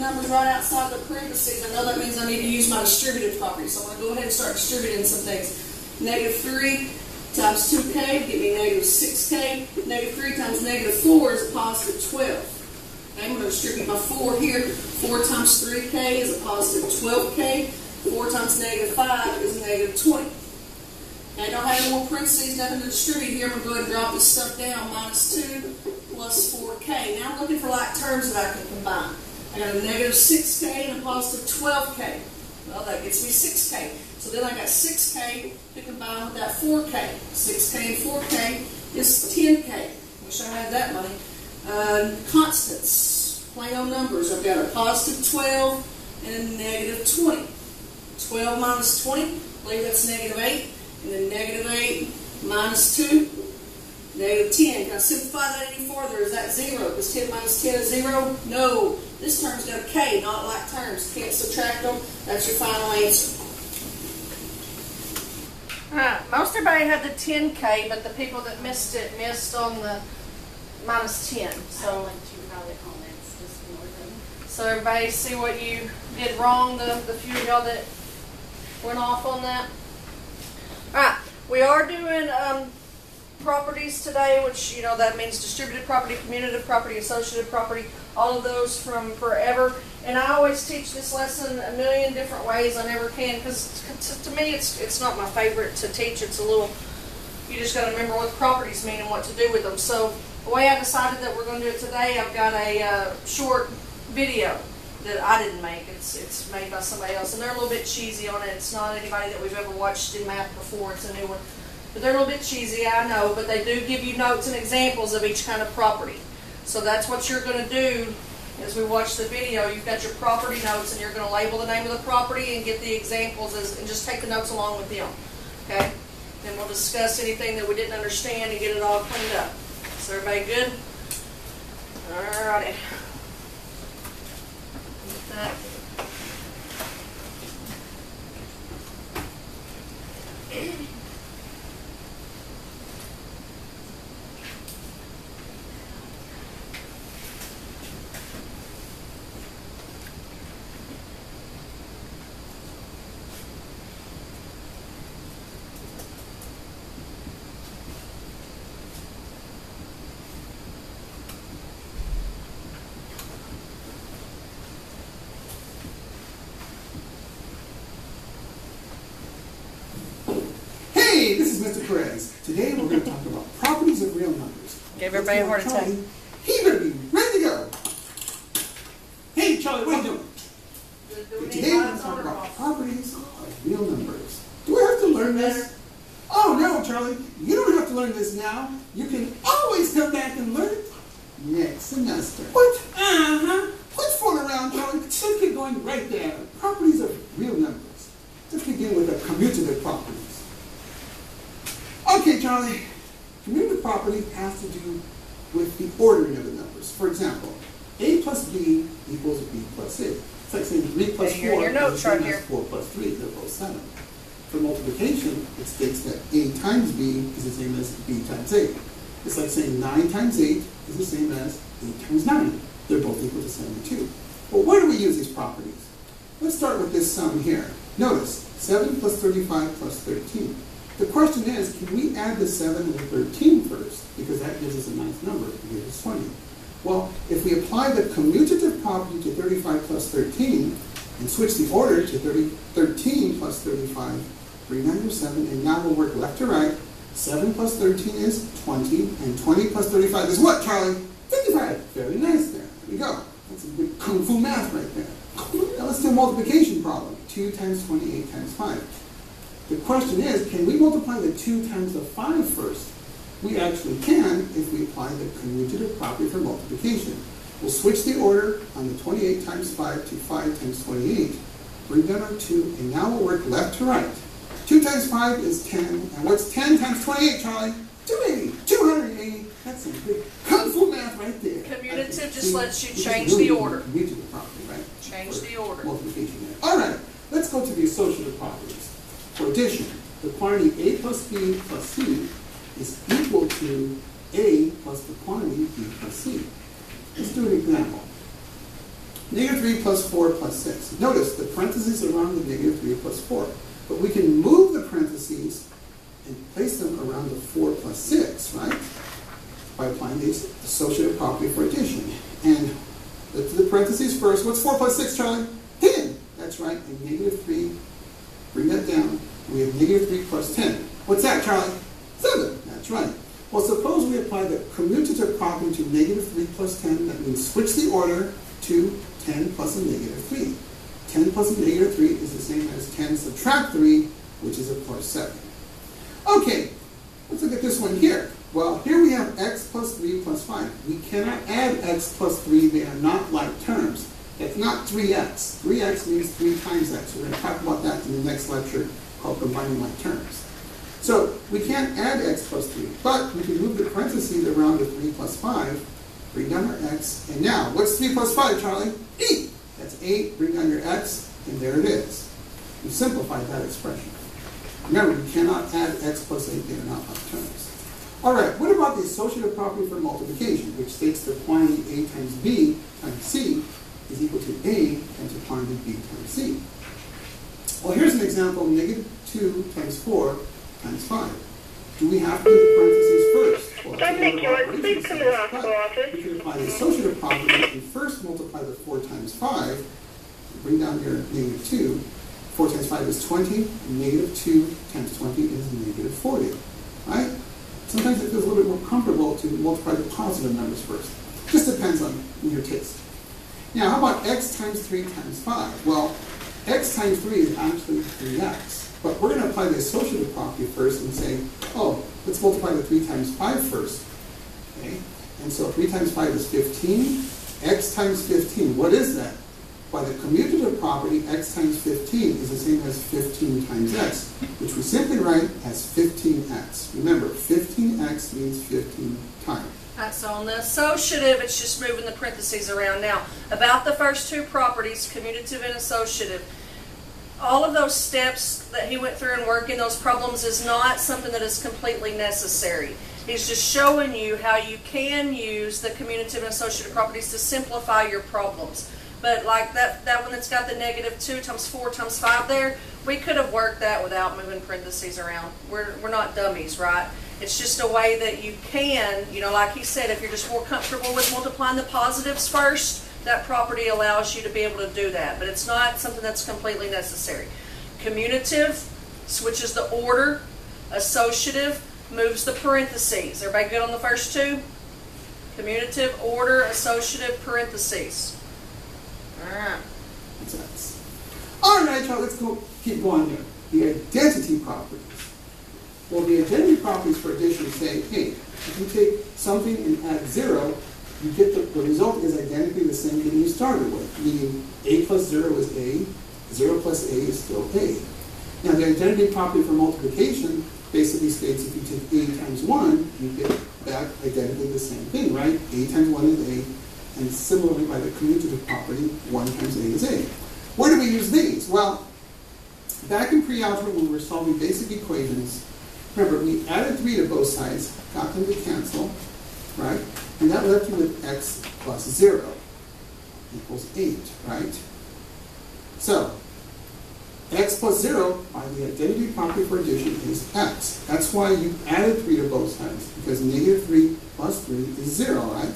numbers right outside the parentheses, I know that means I need to use my distributive property. So I'm going to go ahead and start distributing some things. -3 times 2k, give me -6k. -3 times -4 is a positive 12. Okay, I'm going to distribute my 4 here. 4 times 3k is a positive 12k. 4 times -5 is -20. Okay, I don't have any more parentheses, nothing to distribute here. I'm going to go ahead and drop this stuff down. -2 plus 4k. Now I'm looking for like terms that I can combine. I got a -6k and a positive 12k. Well, that gets me 6k. So then I got 6k to combine with that 4k. 6k and 4k is 10k. Wish I had that money. Constants, plain old numbers. I've got a positive 12 and a -20. 12 minus 20, I believe that's -8. And then -8 minus 2, -10. Can I simplify that any further? Is that 0? Is 10 minus 10 is 0? No. This term's got a k, not like terms. Can't subtract them. That's your final answer. Alright, most everybody had the 10k, but the people that missed it missed on the -10. So, so everybody see what you did wrong, the few of y'all that went off on that? Alright, we are doing properties today, which, you know, that means distributive property, commutative property, associative property, all of those from forever. And I always teach this lesson a million different ways. I never can, because to me it's not my favorite to teach. It's a little, you just got to remember what the properties mean and what to do with them. So the way I decided that we're going to do it today, I've got a short video that I didn't make. It's made by somebody else, and they're a little bit cheesy on it. It's not anybody that we've ever watched in math before. It's a new one. But they're a little bit cheesy, I know, but they do give you notes and examples of each kind of property. So that's what you're going to do as we watch the video. You've got your property notes, and you're going to label the name of the property and get the examples and just take the notes along with them. Okay? Then we'll discuss anything that we didn't understand and get it all cleaned up. So everybody good? Alrighty. Get that. Hey, this is Mr. Perez. Today we're going to talk about properties of real numbers. Give everybody a heart attack. Charlie, he better be ready to go. Hey, Charlie, what are you doing? Today we're going to talk about properties of real numbers. Do I have to learn this? Oh, no, Charlie. You don't have to learn this now. You can always come back and learn it next semester. What? Uh-huh. Quit fooling around, Charlie. Let's get going right there. Properties of real numbers. Let's begin with the commutative properties. Okay, Charlie. Commutative property has to do with the ordering of the numbers. For example, a plus b equals b plus c. It's like saying 3 plus 4 your notes is the same right as 4 plus 3. They're both 7. For multiplication, it states that a times b is the same as b times 8. It's like saying 9 times 8 is the same as 8 times 9. They're both equal to 72. Well, where do we use these properties? Let's start with this sum here. Notice, 7 plus 35 plus 13. The question is, can we add the 7 and the 13 first? Because that gives us a nice number. It gives us 20. Well, if we apply the commutative property to 35 plus 13 and switch the order to 13 plus 35, bring down your 7, and now we'll work left to right. 7 plus 13 is 20, and 20 plus 35 is what, Charlie? 55. Very nice there. There we go. That's a good kung fu math right there. Now let's do a multiplication problem. 2 times 28 times 5. The question is, can we multiply the 2 times the 5 first? We actually can if we apply the commutative property for multiplication. We'll switch the order on the 28 times 5 to 5 times 28. Bring down our 2, and now we'll work left to right. 2 times 5 is 10, and what's 10 times 28, Charlie? 280. 280. That's some big kung fu math right there. Commutative just lets you change the order. Commutative property, right? Change the order. Multiplication there. All right, let's go to the associative properties. For addition, the quantity a plus b plus c is equal to a plus the quantity b plus c. Let's do an example. Negative 3 plus 4 plus 6. Notice the parentheses around the negative 3 plus 4. But we can move the parentheses and place them around the 4 plus 6, right? By applying the associative property for addition. And let's do the parentheses first. What's 4 plus 6, Charlie? 10. That's right. And negative 3, bring that down. We have negative 3 plus 10. What's that, Charlie? 7. That's right. Well, suppose we apply the commutative property to negative 3 plus 10. That means switch the order to 10 plus a negative 3. 10 plus a negative 3 is the same as 10 subtract 3, which is, of course, 7. Okay, let's look at this one here. Well, here we have x plus 3 plus 5. We cannot add x plus 3. They are not like terms. That's not 3x. 3x means 3 times x. We're going to talk about that in the next lecture called combining like terms. So we can't add x plus 3, but we can move the parentheses around the 3 plus 5, bring down our x, and now, what's 3 plus 5, Charlie? 8. That's 8, bring down your x, and there it is. We've simplified that expression. Remember, you cannot add x plus 8, they are not like terms. All right, what about the associative property for multiplication, which states that quantity a times b times c is equal to a times the quantity b times c? Well, here's an example, negative 2 times 4 times 5. Do we have to do the parentheses first? Well, Speak to the hospital office. we can apply the associative property and first multiply the 4 times 5. Bring down your negative 2. 4 times 5 is 20. And negative 2 times 20 is negative 40. Right? Sometimes it feels a little bit more comfortable to multiply the positive numbers first. Just depends on your taste. Now, how about x times 3 times 5? Well, x times 3 is actually 3x. But we're going to apply the associative property first and say, oh, let's multiply the 3 times 5 first. Okay? And so 3 times 5 is 15. X times 15, what is that? By the commutative property, x times 15 is the same as 15 times x, which we simply write as 15x. Remember, 15x means 15 times. Alright, so on the associative, it's just moving the parentheses around. Now, about the first two properties, commutative and associative, all of those steps that he went through and working those problems is not something that is completely necessary. He's just showing you how you can use the commutative and associative properties to simplify your problems. But like that one that's got the negative 2 times 4 times 5 there, we could have worked that without moving parentheses around. We're not dummies, right? It's just a way that you can, like he said, if you're just more comfortable with multiplying the positives first, that property allows you to be able to do that. But it's not something that's completely necessary. Commutative switches the order. Associative moves the parentheses. Everybody good on the first two? Commutative, order, associative, parentheses. Alright. All right, y'all, let's keep going here. The identity properties. Well, the identity properties for addition say, hey, if you take something and add 0, you get the result is identically the same thing you started with, meaning a plus 0 is a, 0 plus a is still a. Now, the identity property for multiplication basically states if you take a times 1, you get back identically the same thing, right? A times 1 is a, and similarly by the commutative property, 1 times a is a. Where do we use these? Well, back in pre-algebra when we were solving basic equations, remember, we added 3 to both sides, got them to cancel, right? And that left you with x plus 0 equals 8, right? So, x plus 0 by the identity property for addition is x. That's why you added 3 to both sides, because negative 3 plus 3 is 0, right?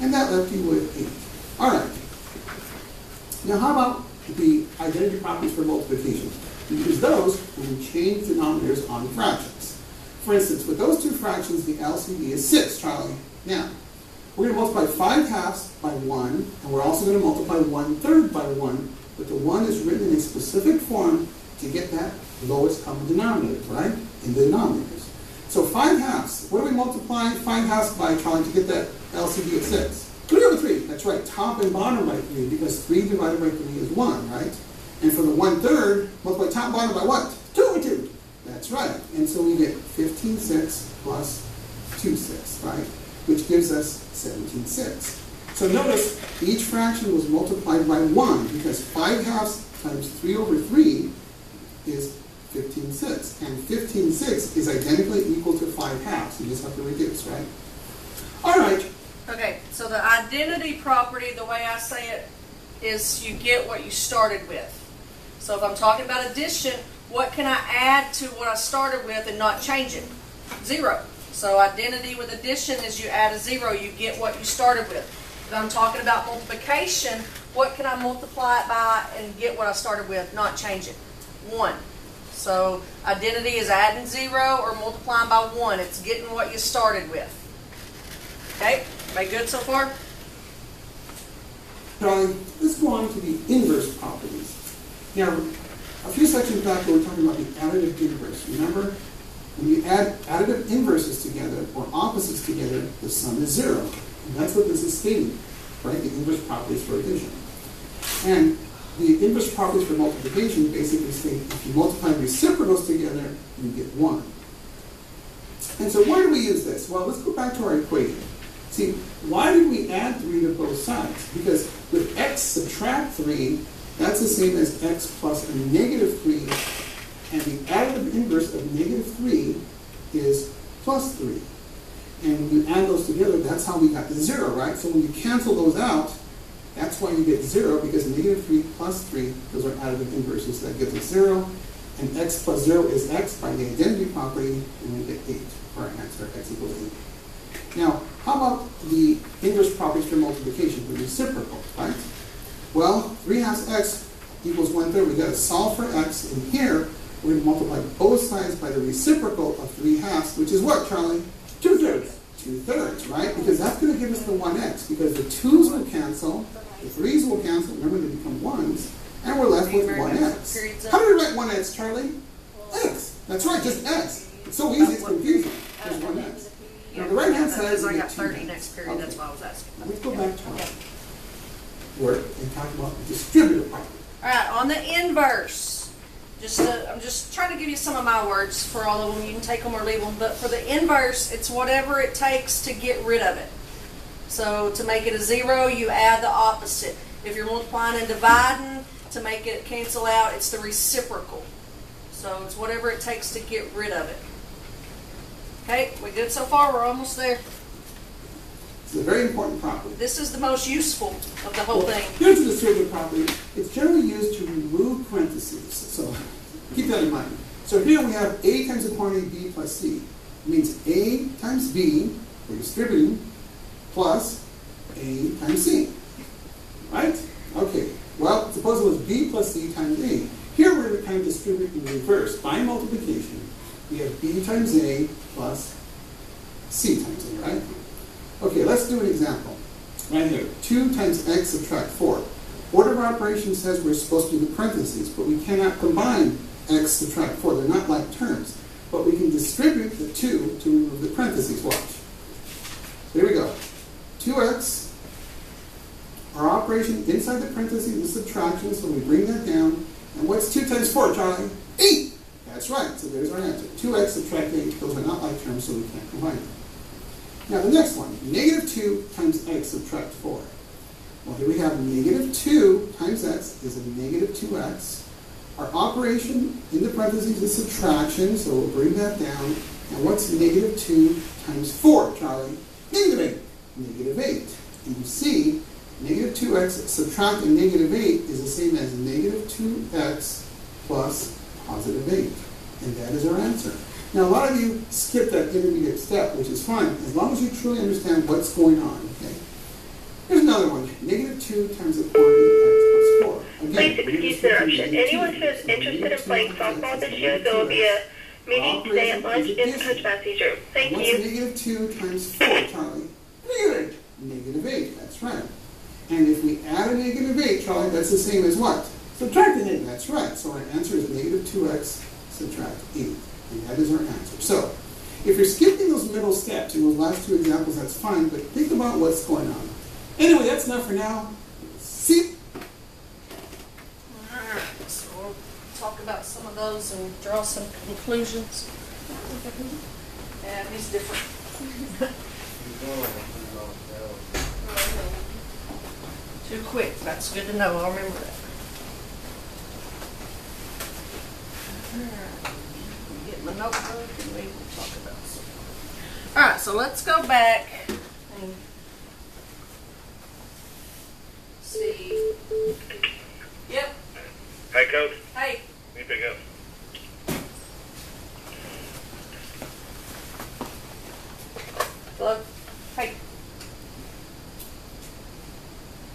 And that left you with 8. All right. Now, how about the identity properties for multiplication? We use those when we change denominators on fractions. For instance, with those two fractions, the LCD is 6, Charlie. Now, we're going to multiply 5 halves by 1, and we're also going to multiply 1/3 by 1, but the 1 is written in a specific form to get that lowest common denominator, right, in the denominators. So 5 halves, what do we multiply 5 halves by, Charlie, to get that LCD of 6? 3 over 3, that's right, top and bottom by 3, because 3 divided by 3 is 1, right? And for the 1/3, multiply top and bottom by what? 2 over 2. That's right. And so we get 15/6 plus 2/6, right? Which gives us 17/6. So notice each fraction was multiplied by 1 because 5 halves times 3 over 3 is 15/6. And 15/6 is identically equal to 5 halves. You just have to reduce, right? All right. Okay, so the identity property, the way I say it is you get what you started with. So if I'm talking about addition, what can I add to what I started with and not change it? 0. So identity with addition is you add a 0, you get what you started with. If I'm talking about multiplication, what can I multiply it by and get what I started with, not change it? 1. So identity is adding 0 or multiplying by 1. It's getting what you started with. Okay? Everybody good so far? Charlie, let's go on to the inverse properties. Now, a few sections back we were talking about the additive inverse. Remember? When you add additive inverses together or opposites together, the sum is 0. And that's what this is stating, right? The inverse properties for addition. And the inverse properties for multiplication basically state if you multiply reciprocals together, you get 1. And so why do we use this? Well, let's go back to our equation. See, why did we add 3 to both sides? Because with x subtract 3, that's the same as x plus a negative 3, and the additive inverse of negative 3 is plus 3. And when you add those together, that's how we got the 0, right? So when you cancel those out, that's why you get 0, because negative 3 plus 3, those are additive inverses. That gives us 0, and x plus 0 is x by the identity property, and we get 8 for our answer, x equals 8. Now, how about the inverse properties for multiplication, the reciprocal, right? Well, 3/2 x equals 1/3. We've got to solve for x, and here we're going to multiply both sides by the reciprocal of 3/2, which is what, Charlie? 2/3. 2/3, right? Because that's going to give us the 1x, because the 2's will cancel, the 3's will cancel, remember they become 1's, and we're left with 1x. How do we write 1x, Charlie? X. That's right, just x. It's so easy, it's confusing. There's 1x. Now, the right-hand side is I got 30 next period, okay. That's why I was asking. Let's go back to our work and talk about the distributive property. All right, on the inverse, I'm just trying to give you some of my words for all of them. You can take them or leave them. But for the inverse, it's whatever it takes to get rid of it. So to make it a 0, you add the opposite. If you're multiplying and dividing, to make it cancel out, it's the reciprocal. So it's whatever it takes to get rid of it. Okay, we good so far? We're almost there. It's a very important property. This is the most useful of the whole thing. Here's the distributive property. It's generally used to remove parentheses. So keep that in mind. So here we have A times the quantity B plus C. It means A times B, we're distributing, plus A times C. Right? Okay. Well, suppose it was B plus C times A. Here we're going to kind of distribute in reverse. By multiplication, we have B times A plus C times A, right? Okay, let's do an example. Right here, 2 times x subtract 4. Order of operations says we're supposed to do the parentheses, but we cannot combine x subtract 4. They're not like terms. But we can distribute the 2 to remove the parentheses. Watch. Here we go. 2x, our operation inside the parentheses is subtraction, so we bring that down. And what's 2 times 4, Charlie? 8! That's right, so there's our answer. 2x subtract 8, those are not like terms, so we can't combine them. Now the next one, negative 2 times x subtract 4. Well, here we have negative 2 times x is a negative 2x. Our operation in the parentheses is subtraction, so we'll bring that down. And what's negative 2 times 4, Charlie? Negative 8. Negative 8. And you see, negative 2x subtract a negative 8 is the same as negative 2x plus positive 8. And that is our answer. Now, a lot of you skip that intermediate step, which is fine, as long as you truly understand what's going on. Okay. Here's another one. Negative 2 times the quantity x plus 4. Again, Please excuse the interruption. Anyone who is interested in playing softball this year, there will be a meeting today at lunch in the coach Matthew's room. Thank you. What's negative 2 times 4, Charlie? Negative 8. Negative 8, that's right. And if we add a negative 8, Charlie, that's the same as what? Subtracting 8. That's right. So our answer is negative 2x subtract 8. And that is our answer. So, if you're skipping those middle steps in those last two examples, that's fine, but think about what's going on. Anyway, that's enough for now. See? Alright, so we'll talk about some of those and draw some conclusions. Yeah, he's different. Too quick, that's good to know, I'll remember that. Alright. Get my notebook and we will talk about something. Alright, so let's go back and see Coach. Hey. You pick up. Hello? Hey.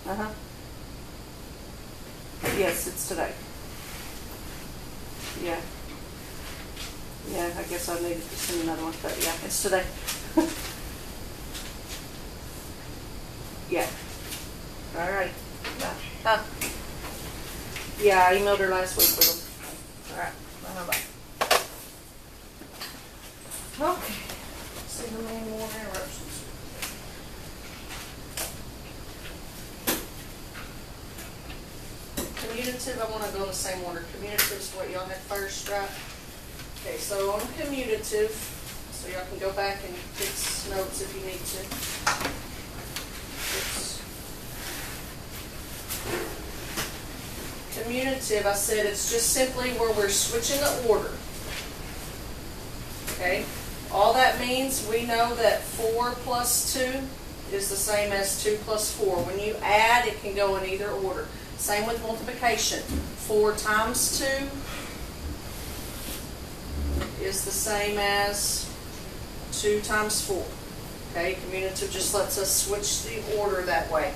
Uh-huh. Yes, it's today. Yeah. Yeah, I guess I needed to send another one, but yeah, it's today. Yeah. All right. Yeah. Yeah, I emailed her last week with them. All right. Bye. Okay. See how many more interruptions. Commutative, I want to go in the same order. Commutative is what y'all had first, right? Okay, so on commutative, so y'all can go back and fix notes if you need to. Commutative, I said it's just simply where we're switching the order. Okay, all that means we know that 4 plus 2 is the same as 2 plus 4. When you add, it can go in either order. Same with multiplication. 4 times 2 is the same as 2 times 4. Okay, commutative just lets us switch the order that way.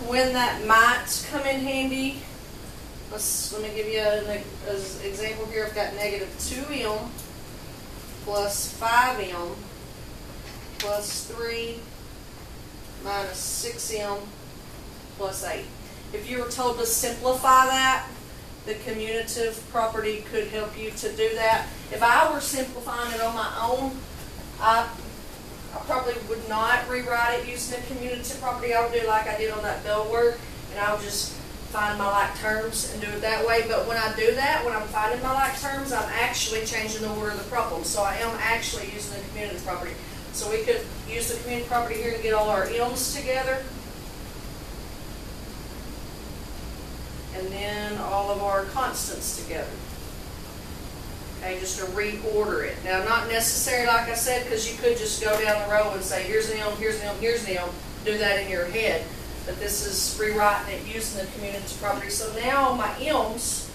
When that might come in handy, let me give you an example here. I've got negative 2m plus 5m plus 3 minus 6m plus 8. If you were told to simplify that, the commutative property could help you to do that. If I were simplifying it on my own, I probably would not rewrite it using the commutative property. I would do like I did on that bell word, and I would just find my like terms and do it that way. But when I do that, when I'm finding my like terms, I'm actually changing the order of the problem. So I am actually using the commutative property. So we could use the commutative property here to get all our m's together, and then all of our constants together. Okay, just to reorder it. Now, not necessary, like I said, because you could just go down the row and say, here's an m, here's an m, here's an m. Do that in your head. But this is rewriting it using the commutative property. So now my m's,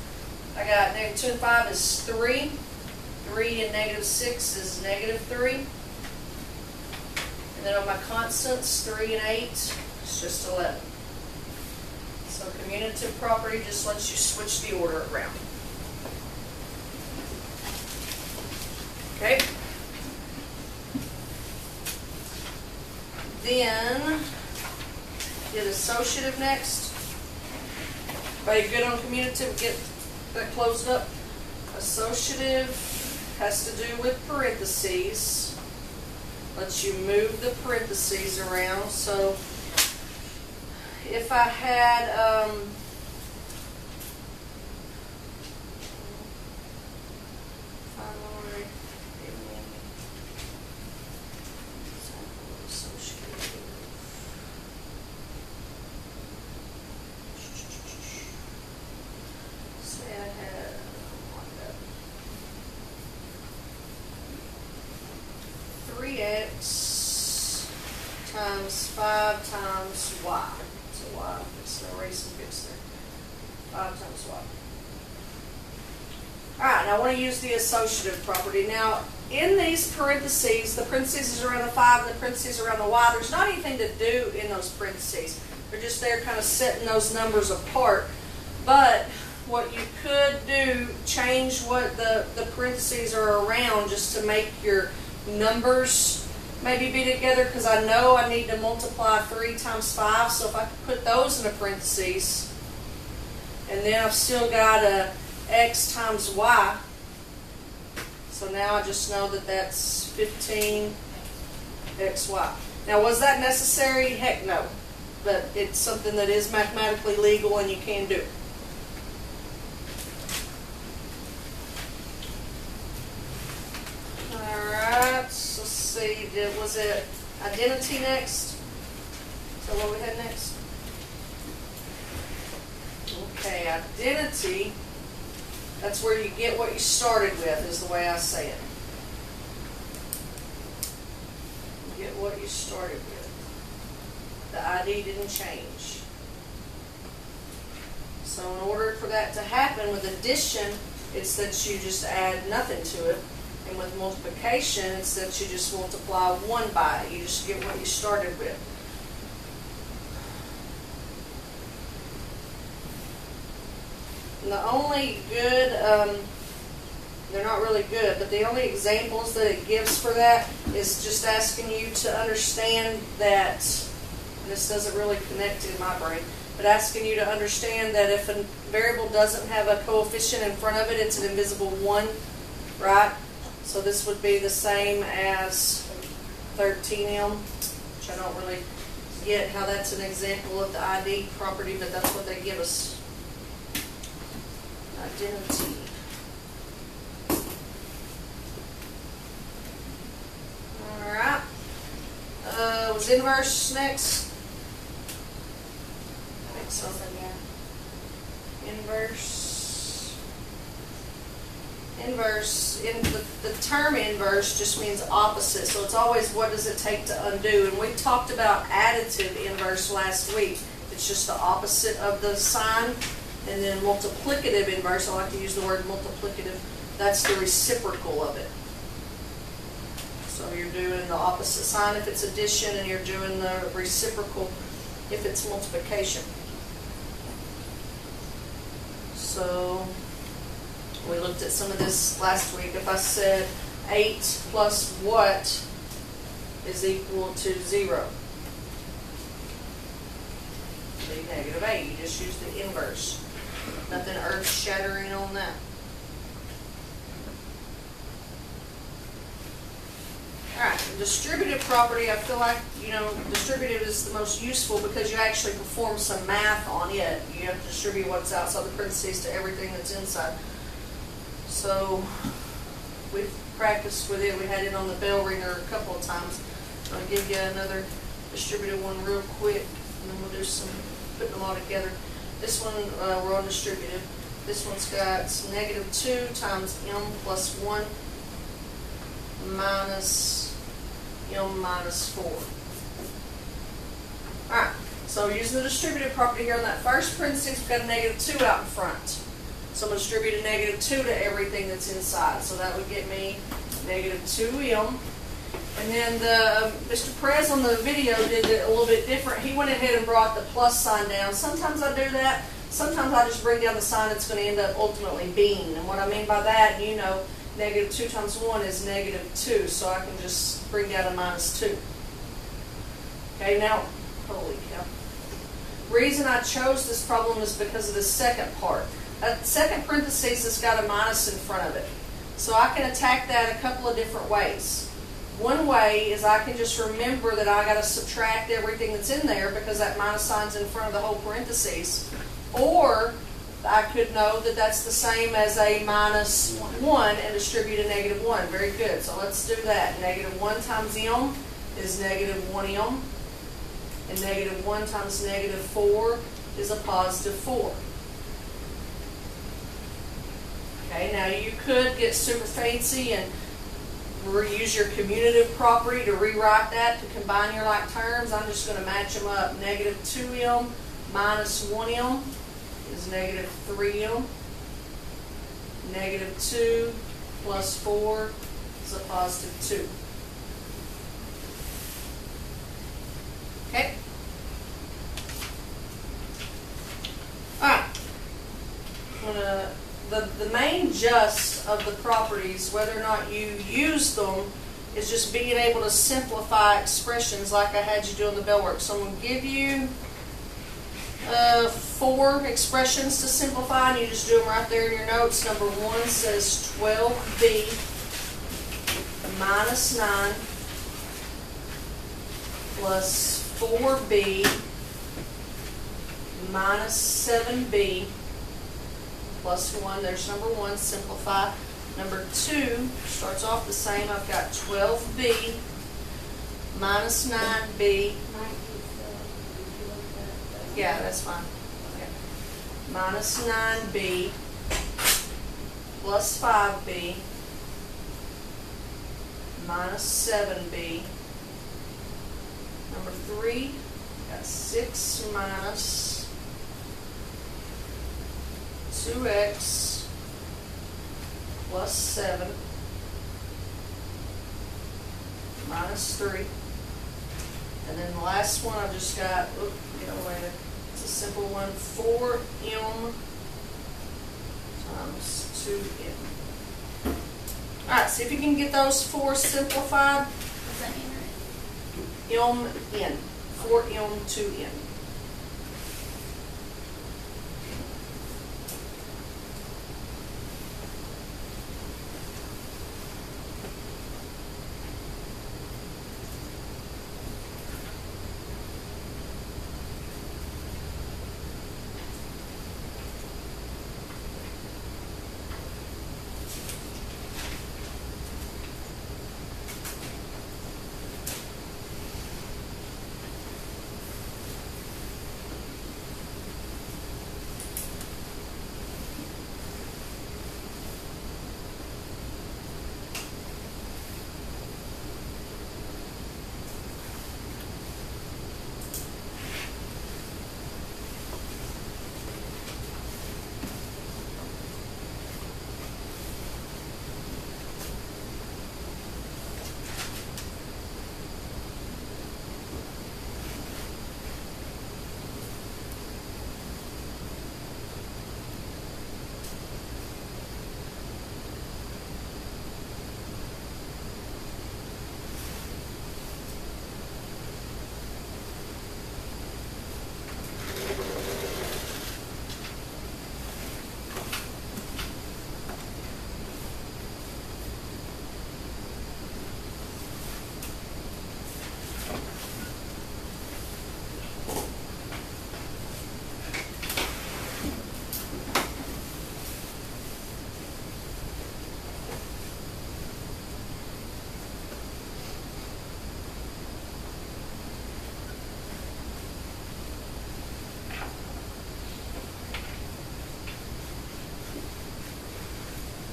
I got negative 2 and 5 is 3. 3 and negative 6 is negative 3. And then on my constants, 3 and 8 is just 11. So commutative property just lets you switch the order around. Okay. Then get associative next. Everybody good on commutative? Get that closed up. Associative has to do with parentheses. Lets you move the parentheses around. So if I had say I had 3x times 5 times y. So y, it's no erase and fix there. 5 times y. Alright, now I want to use the associative property. Now, in these parentheses, the parentheses is around the 5 and the parentheses around the y, there's not anything to do in those parentheses. They're just there kind of setting those numbers apart. But what you could do, change what the parentheses are around just to make your numbers maybe be together, because I know I need to multiply 3 times 5, so if I could put those in a parentheses, and then I've still got a x times y, so now I just know that that's 15xy. Now, was that necessary? Heck no, but it's something that is mathematically legal and you can do. Alright, so let's see, was it identity next? Is that what we had next? Okay, identity, that's where you get what you started with, is the way I say it. You get what you started with. The ID didn't change. So in order for that to happen with addition, it's that you just add nothing to it. And with multiplication, it's that you just multiply 1 by it. You just get what you started with. And the only good, they're not really good, but the only examples that it gives for that is just asking you to understand that, this doesn't really connect in my brain, but asking you to understand that if a variable doesn't have a coefficient in front of it, it's an invisible 1, right? So this would be the same as 13M, which I don't really get how that's an example of the ID property, but that's what they give us. Identity. Alright. Was inverse next? I think so. Inverse. Inverse, the term inverse just means opposite, so it's always what does it take to undo. And we talked about additive inverse last week. It's just the opposite of the sign. And then multiplicative inverse, I like to use the word multiplicative, that's the reciprocal of it. So you're doing the opposite sign if it's addition, and you're doing the reciprocal if it's multiplication. So we looked at some of this last week. If I said 8 plus what is equal to 0? The negative 8. You just use the inverse. Nothing earth-shattering on that. Alright, distributive property, I feel like, distributive is the most useful because you actually perform some math on it. You have to distribute what's outside the parentheses to everything that's inside. So, we've practiced with it. We had it on the bell ringer a couple of times. I'll give you another distributive one real quick, and then we'll do some putting them all together. This one, we're on distributive. This one's got negative 2 times m plus 1 minus m minus 4. Alright, so using the distributive property here on that first parenthesis, we've got a negative 2 out in front. So I'm going to distribute a negative 2 to everything that's inside. So that would get me negative 2m. And then Mr. Perez on the video did it a little bit different. He went ahead and brought the plus sign down. Sometimes I do that. Sometimes I just bring down the sign that's going to end up ultimately being. And what I mean by that, negative 2 times 1 is negative 2. So I can just bring down a minus 2. Okay, now, holy cow. Reason I chose this problem is because of the second part. That second parenthesis has got a minus in front of it. So I can attack that a couple of different ways. One way is I can just remember that I got to subtract everything that's in there because that minus sign's in front of the whole parentheses. Or I could know that that's the same as a minus 1 and distribute a negative 1. Very good. So let's do that. Negative 1 times m is negative 1m. And negative 1 times negative 4 is a positive 4. Okay, now you could get super fancy and use your commutative property to rewrite that to combine your like terms. I'm just going to match them up. Negative 2m minus 1m is negative 3m. Negative 2 plus 4 is a positive 2. Okay? Alright. The main gist of the properties, whether or not you use them, is just being able to simplify expressions like I had you do in the bell work. So I'm going to give you 4 expressions to simplify, and you just do them right there in your notes. Number 1 says 12b minus 9 plus 4b minus 7b plus 1. There's number 1, simplify. Number 2 starts off the same. I've got 12b minus 9b. Yeah, that's fine. Okay. Minus 9b plus 5b minus 7b. Number 3, got 6 minus 2x plus 7 minus 3. And then the last one I've just got, it's a simple one, 4m times 2m. Alright, see if you can get those four simplified. What's that mean, right? m n, 4m 2n.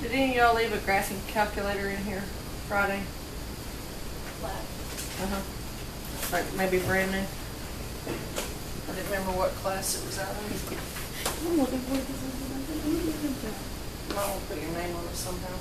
Did any of y'all leave a graphing calculator in here Friday? Black. Like maybe brand new? I didn't remember what class it was out of. I'm looking for it. Might want to put your name on it somehow.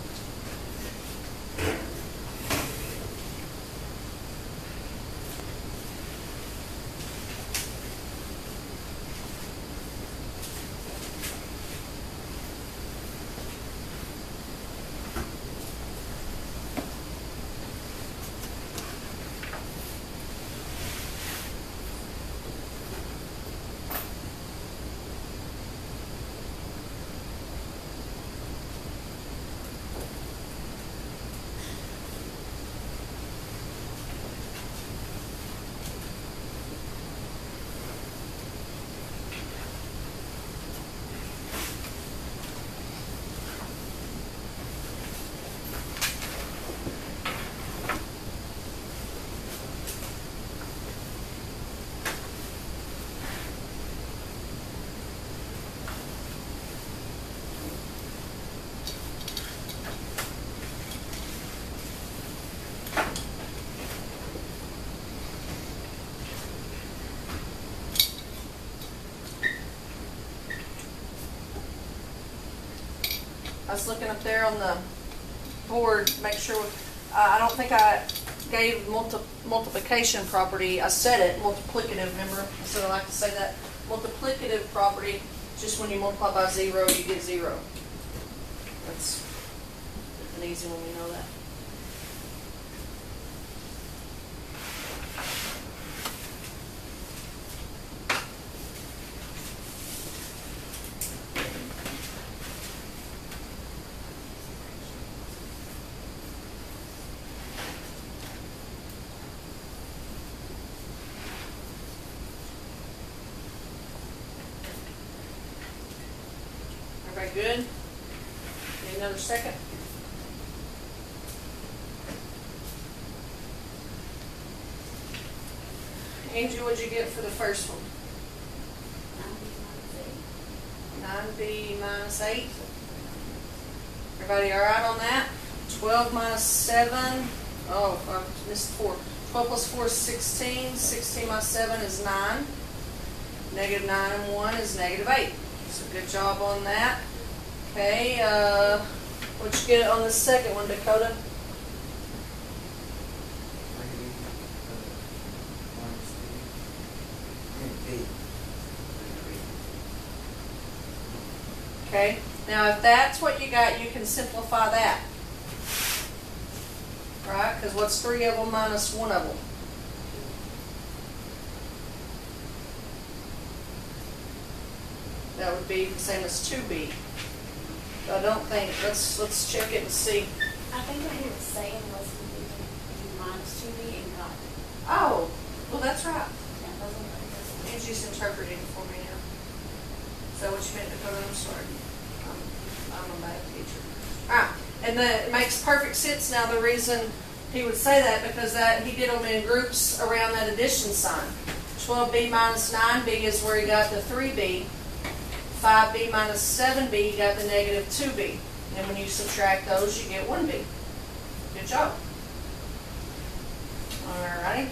I was looking up there on the board to make sure, I don't think I gave multiplication property, I said it, multiplicative, remember? I said I like to say that. Multiplicative property, just when you multiply by 0, you get 0. That's an easy one, we know that. Everybody good? Need another second? Angie, what'd you get for the first one? 9b minus 8. Everybody all right on that? 12 minus 7. Oh, I missed 4. 12 plus 4 is 16. 16 minus 7 is 9. Negative 9 and 1 is negative 8. So good job on that. Okay, what'd you get on the second one, Dakota? Okay, now if that's what you got, you can simplify that. Right, because what's 3 of them minus 1 of them? That would be the same as 2b. I don't think, let's check it and see. I think what he was saying was he did minus 2B and got it. Oh, well, that's right. Yeah, that's what it was. He's just interpreting for me now. Is that what you meant, Dakota? I'm sorry. I'm a bad teacher. Alright, and it makes perfect sense now, the reason he would say that, because that he did them in groups around that addition sign. 12b minus 9b is where he got the 3b. 5b minus 7b, you got the negative 2b. And when you subtract those, you get 1b. Good job. Alright.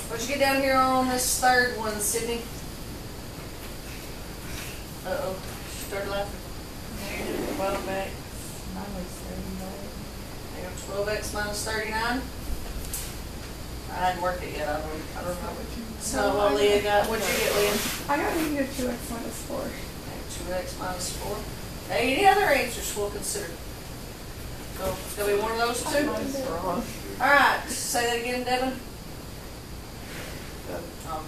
What'd you get down here on this third one, Sydney? Uh-oh. Started laughing. Bottom back. There you go, 12x minus 39. I hadn't worked it yet. I don't know. So Leah got, what'd you get, Leah? I got negative 2x minus 4. Okay, 2x minus 4. Any other answers we'll consider? So it's going to be one of those two? Alright, say that again, Devin. Oh.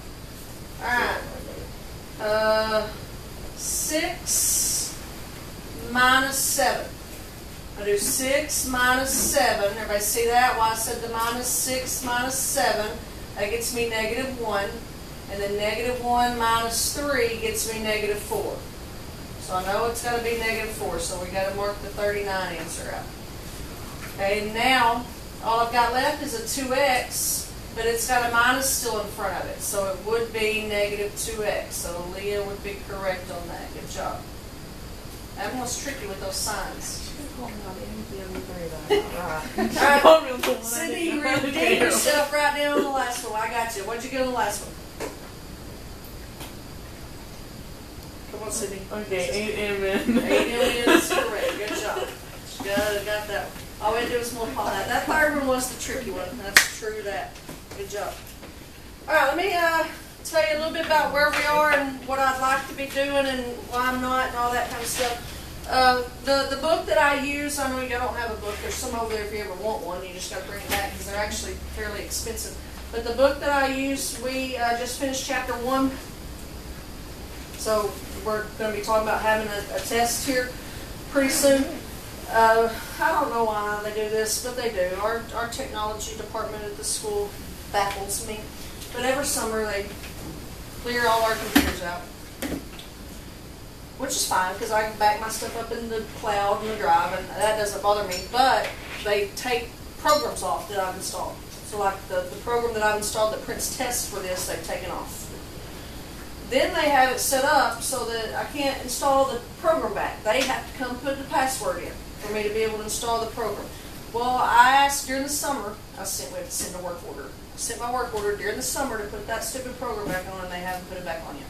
Alright. 6 minus 7. I do 6 minus 7. Everybody see that? Why I said the minus 6 minus 7. That gets me negative 1. And then negative 1 minus 3 gets me negative 4. So I know it's got to be negative 4. So we got to mark the 39 answer out. Okay, now all I've got left is a 2x, but it's got a minus still in front of it. So it would be negative 2x. So Leah would be correct on that. Good job. That one's tricky with those signs. Alright, Cindy, you redeemed yourself right down on the last one. I got you. What'd you get on the last one? Come on, Cindy. Okay, 8 mn. 8 mn is correct. Good job. Got that one. All we had to do was multiply that. That third one was the tricky one. That's true to that. Good job. Alright, let me tell you a little bit about where we are and what I'd like to be doing and why I'm not and all that kind of stuff. The book that I use, I know you don't have a book. There's some over there if you ever want one. You just got to bring it back because they're actually fairly expensive. But the book that I use, we just finished chapter 1. So we're going to be talking about having a test here pretty soon. I don't know why they do this, but they do. Our technology department at the school baffles me. But every summer they clear all our computers out. Which is fine, because I can back my stuff up in the cloud and the drive, and that doesn't bother me. But they take programs off that I've installed. So like the program that I've installed that prints tests for this, they've taken off. Then they have it set up so that I can't install the program back. They have to come put the password in for me to be able to install the program. Well, I asked during the summer, we have to send a work order. I sent my work order during the summer to put that stupid program back on, and they haven't put it back on yet.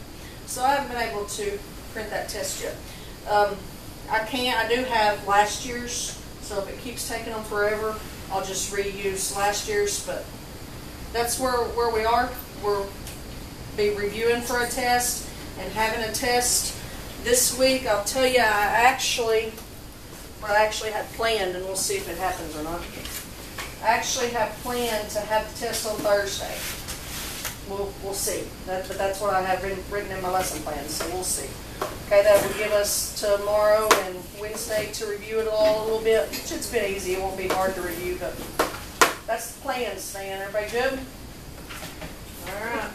So I haven't been able to print that test yet. I do have last year's, so if it keeps taking them forever, I'll just reuse last year's, but that's where we are. We'll be reviewing for a test and having a test this week. I'll tell you, I actually had planned, and we'll see if it happens or not. I actually have planned to have the test on Thursday. We'll see. But that's what I have written in my lesson plan, so we'll see. Okay, that will give us tomorrow and Wednesday to review it all a little bit. It's been easy. It won't be hard to review, but that's the plan, Stan. Everybody good? All right.